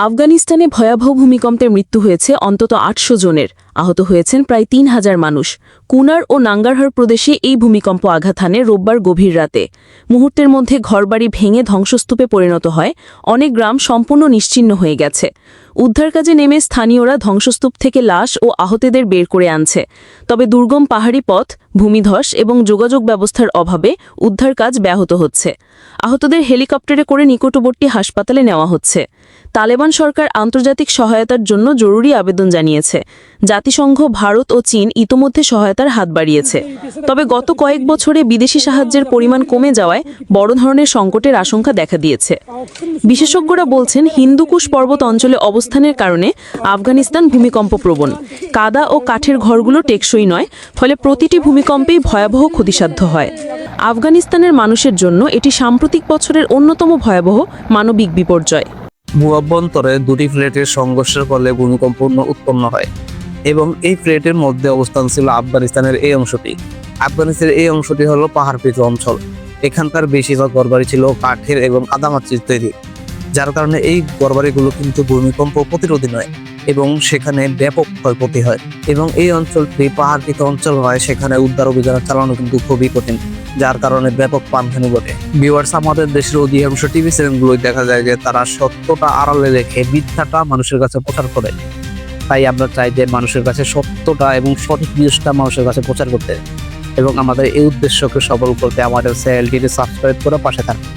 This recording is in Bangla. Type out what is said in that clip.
আফগানিস্তানে ভয়াবহ ভূমিকম্পে মৃত্যু হয়েছে অন্তত ৮০০ জনের, আহত হয়েছেন প্রায় ৩,০০০ মানুষ। কুনার ও নাঙ্গারহার প্রদেশে এই ভূমিকম্প আঘাত হানে রোববার গভীর রাতে। মুহূর্তের মধ্যে ঘরবাড়ি ভেঙে ধ্বংসস্তূপে পরিণত হয়, অনেক গ্রাম সম্পূর্ণ নিশ্চিহ্ন হয়ে গেছে। উদ্ধার কাজে নেমে স্থানীয়রা ধ্বংসস্তূপ থেকে লাশ ও আহতদের বের করে আনছে। তবে দুর্গম পাহাড়ি পথ, ভূমিধস এবং যোগাযোগ ব্যবস্থার অভাবে উদ্ধার কাজ ব্যাহত হচ্ছে। আহতদের হেলিকপ্টারে করে নিকটবর্তী হাসপাতালে নেওয়া হচ্ছে। তালেবান সরকার আন্তর্জাতিক সহায়তার জন্য জরুরি আবেদন জানিয়েছে। জাতিসংঘ, ভারত ও চীন ইতোমধ্যে সহায়তার হাত বাড়িয়েছে। তবে গত কয়েক বছরে বিদেশি সাহায্যের পরিমাণ কমে যাওয়ায় বড় ধরনের সংকটের আশঙ্কা দেখা দিয়েছে। বিশেষজ্ঞরা বলছেন, হিন্দুকুশ পর্বত অঞ্চলে অবস্থানের কারণে আফগানিস্তান ভূমিকম্পপ্রবণ। কাদা ও কাঠের ঘরগুলো টেকসই নয়, ফলে প্রতিটি ভূমিকম্পেই ভয়াবহ ক্ষতিসাধ্য হয়। আফগানিস্তানের মানুষের জন্য এটি সাম্প্রতিক বছরের অন্যতম ভয়াবহ মানবিক বিপর্যয়। ভূঅভ্যন্তরে দুটি প্লেটের সংঘর্ষের ফলে ভূমিকম্প উৎপন্ন হয় এবং এই প্লেটের মধ্যে অবস্থান ছিল আফগানিস্তানের এই অংশটি। আফগানিস্তানের এই অংশটি হলো পাহাড়প্রীত অঞ্চল। এখানকার বেশিরভাগ ঘরবাড়ি ছিল কাঠের এবং কাদামাটির তৈরি, যার কারণে এই ঘরবাড়িগুলো কিন্তু ভূমিকম্প প্রতিরোধী নয় এবং সেখানে ব্যাপক ক্ষয়ক্ষতি হয়। এবং এই অঞ্চলটি পাহাড়প্রীত অঞ্চল হয়, সেখানে উদ্ধার অভিযান চালানো কিন্তু খুবই কঠিন, যার কারণে ব্যাপক প্রাণহানি ঘটে। ভিউয়ার্স, আমাদের দেশের অধিকাংশ টিভি চ্যানেলগুলোই দেখা যায় যে তারা সত্যটা আড়ালে রেখে মিথ্যাটা মানুষের কাছে প্রচার করে। তাই আমরা চাই যে মানুষের কাছে সত্যটা এবং সঠিক নিউজটা মানুষের কাছে প্রচার করতে, এবং আমাদের এই উদ্দেশ্যকে সফল করতে আমাদের চ্যানেলটিকে সাবস্ক্রাইব করে পাশে থাকুন।